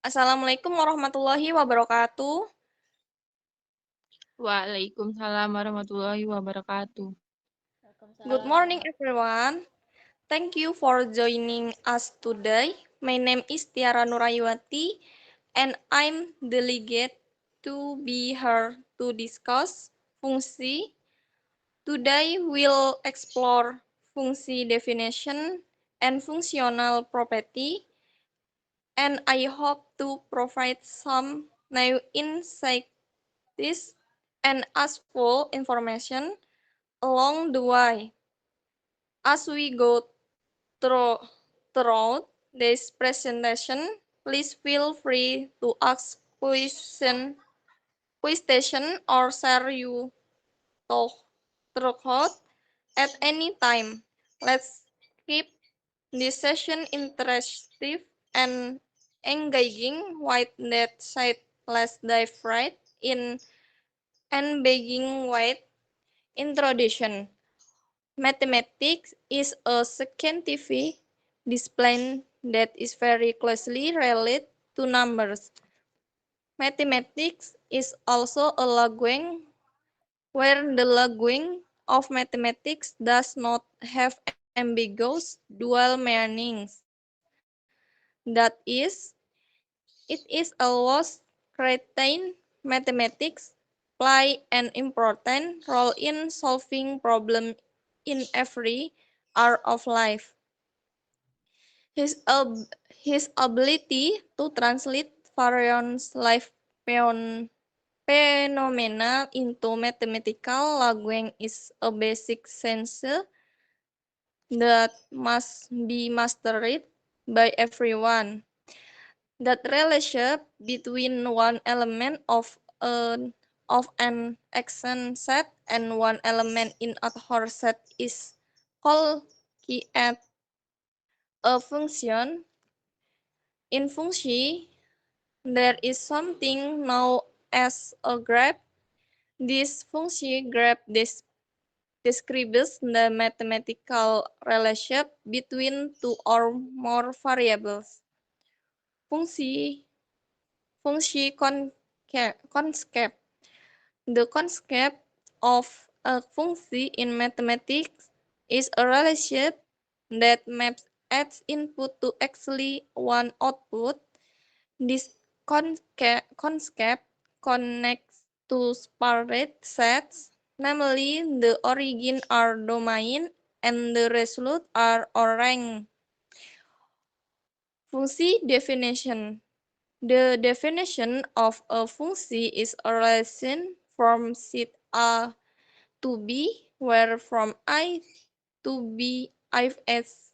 Assalamualaikum warahmatullahi wabarakatuh. Waalaikumsalam warahmatullahi wabarakatuh. Good morning, everyone. Thank you for joining us today. My name is Tiara Nurayuwati, and I'm delegate to be here to discuss fungsi. Today, we'll explore fungsi definition and functional property, and I hope to provide some new insights and useful information along the way. As we go through, throughout this presentation, please feel free to ask question or share your thought at any time. Let's keep this session interesting and engaging. With that said, let's dive right in and begin with introduction. Mathematics is a scientific discipline that is very closely related to numbers. Mathematics is also a language where the language of mathematics does not have ambiguous dual meanings. That is, it is a lost cretin mathematics play an important role in solving problems in every area of life. His, ab- his ability to translate various life phenomena into mathematical language is a basic sense that must be mastered by everyone. That relationship between one element of an action set and one element in other set is called a function. In function, there is something known as a graph. This function graph describes the mathematical relationship between two or more variables. Function concept. The concept of a function in mathematics is a relationship that maps x input to exactly one output. This concept connects two separate sets, namely the origin are domain and the result are rank. Function definition. The definition of a function is a relation from set A to B, where from I to B if as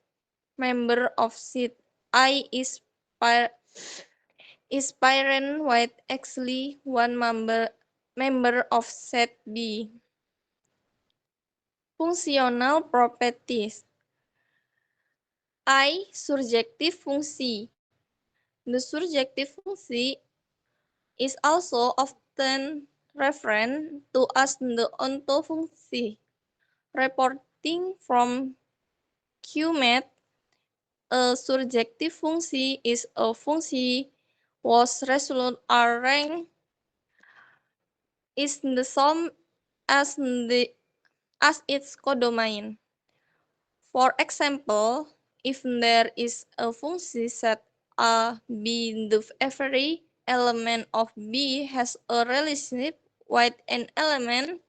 member of set I is parent with exactly one member of set B. Functional properties. I. Surjective function. The surjective function is also often referred to as the onto function. Reporting from QMath, a surjective function is a function whose result are ranked is the sum as its codomain. For example, if there is a function set A B, the every element of B has a relationship with an element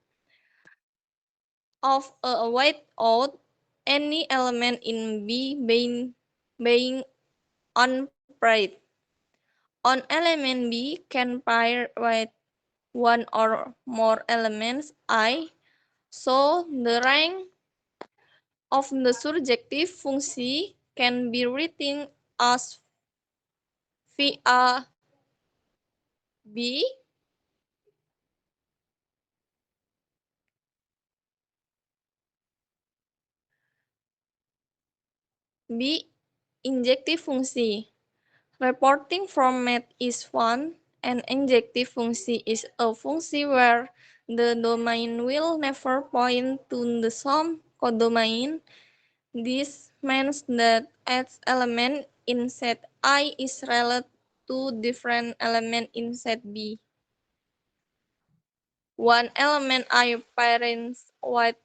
of a without any element in B being unpaired. On element B can pair with one or more elements I, so the rank of the surjective function can be written as via B B injective function. Reporting from math is one. An injective function is a function where the domain will never point to the sum codomain. This means that each element in set I is related two different elements in set B. One element A parents with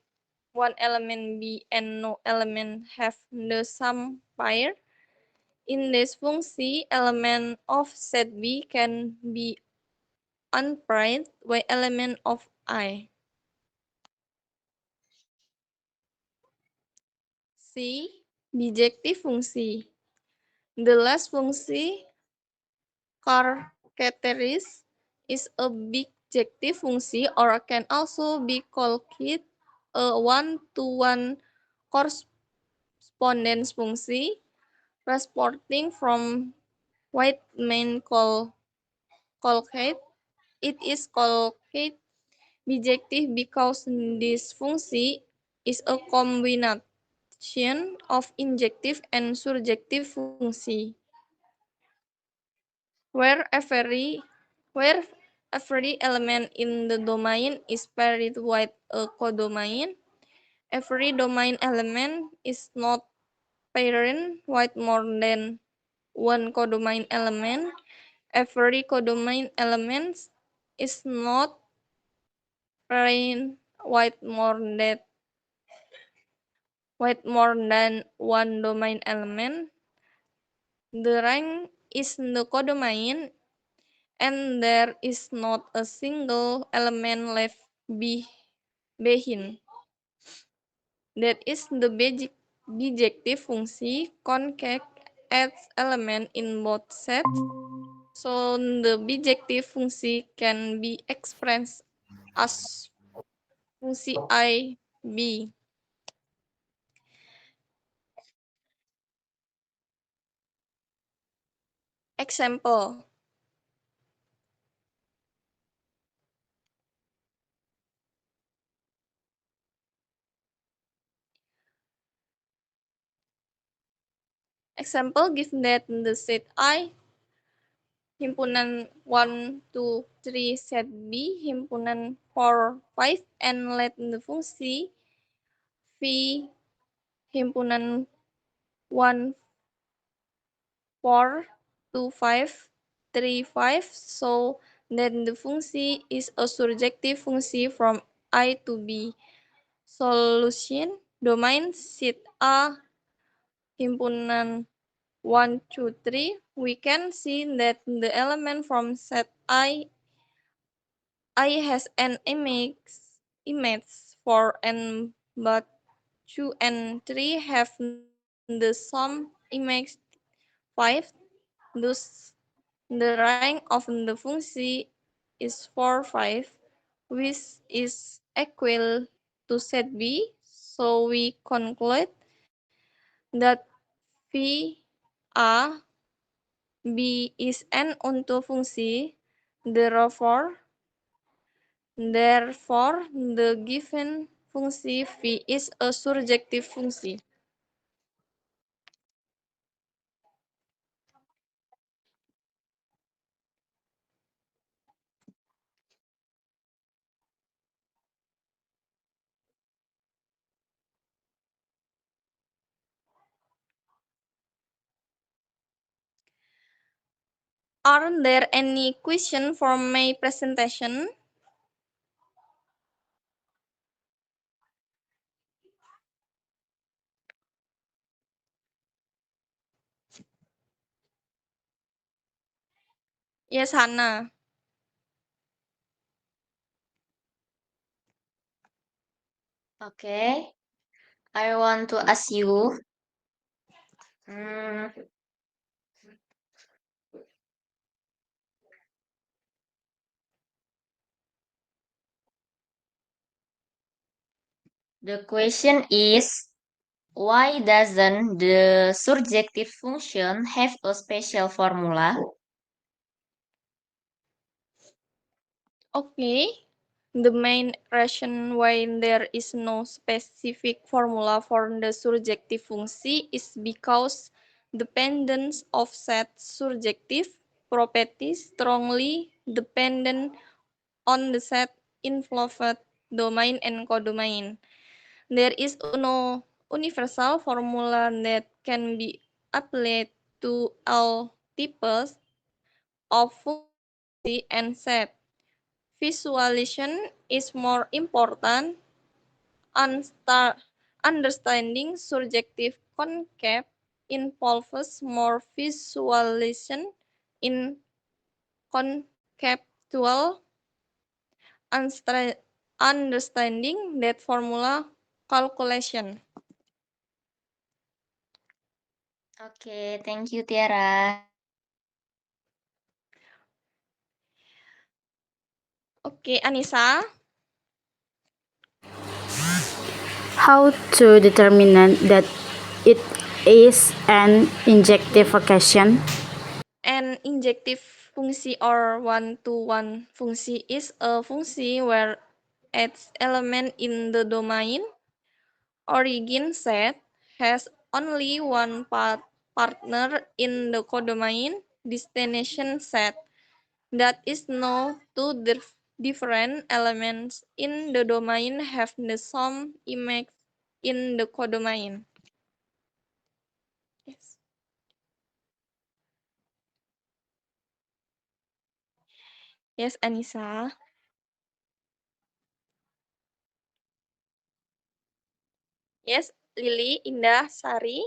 one element B and no element have the same pair. In this function, element of set B can be unpaired by element of I. C. Bijective fungsi. The last function, characteristic, is a bijective function or can also be called a one-to-one correspondence function transporting from white main colocate. It is colocate bijective because this function is a combination of injective and surjective function, where every where every element in the domain is paired with a codomain. Every domain element is not paired with more than one codomain element. Every codomain element is not paired with more than one domain element. The rank is the codomain and there is not a single element left behind. That is the bijective function concat adds element in both sets. So the bijective function can be expressed as function I B. Example. Example, give that the set I himpunan 1, 2, 3 set B himpunan 4, 5 and let the function V himpunan 1, 4, 2, 5, 3, 5 so that the function is a surjective function from I to B. Solution domain set A himpunan 1, 2, 3, we can see that the element from set I has an image 4 and but 2 and 3 have the sum image 5. Thus, the rank of the function is 4, 5, which is equal to set B. So we conclude that V A B is an onto function. Therefore, the given function V is a surjective function. Are there any questions for my presentation? Yes, Hannah. Okay, I want to ask you. mm, the question is, why doesn't the surjective function have a special formula? Okay. The main reason why there is no specific formula for the surjective function is because dependence of set surjective properties strongly dependent on the set involved domain and codomain. There is no universal formula that can be applied to all types of function and set. Visualization is more important. Understanding surjective concept involves more visualization in conceptual understanding that formula calculation. Oke, thank you Tiara. Oke, Anissa. How to determine that it is an injective function? An injective function or one-to-one function is a function where its element in the domain origin set has only one partner in the codomain destination set. That is, no two different elements in the domain have the same image in the codomain. Yes. Yes, Anissa. Yes, Lili, Indah, Sari.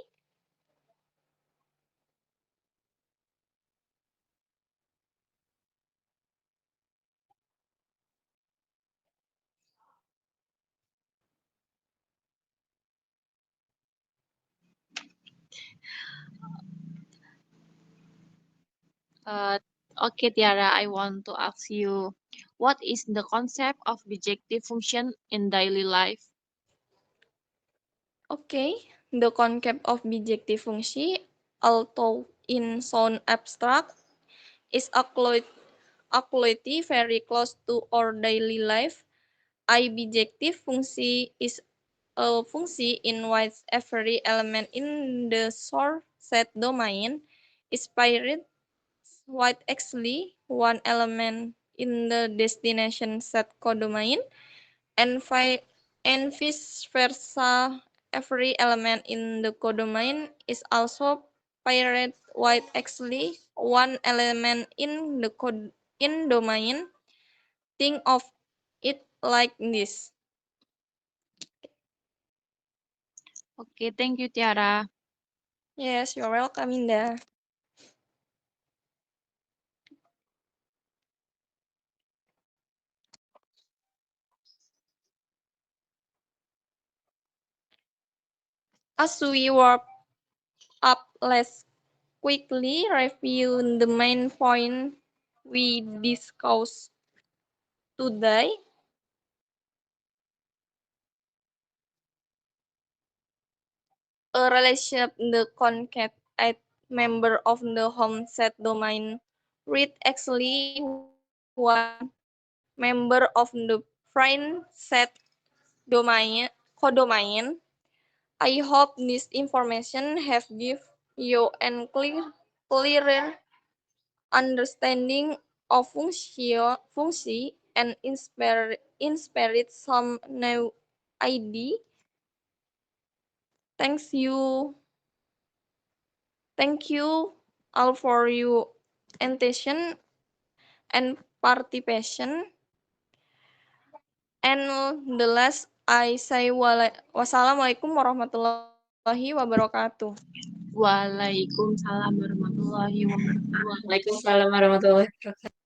Okay, Tiara, I want to ask you, what is the concept of bijective function in daily life? Okay, the concept of bijective function, although in sound abstract, is actually very close to our daily life. A bijective function is a function in which every element in the source set domain is paired with actually one element in the destination set codomain, and vice versa. Every element in the codomain is also paired with actually one element in the domain. Think of it like this. Okay, thank you, Tiara. Yes, you're welcome, Indah. As we wrap up, let's quickly review the main point we discussed today. A relationship the concat at member of the home set domain read actually one member of the friend set domain codomain. I hope this information have give you a clearer understanding of function and inspired some new idea. Thank you all for your attention and participation. And the last I say wassalamualaikum warahmatullahi wabarakatuh. Waalaikumsalam warahmatullahi wabarakatuh. Waalaikumsalam warahmatullahi wabarakatuh.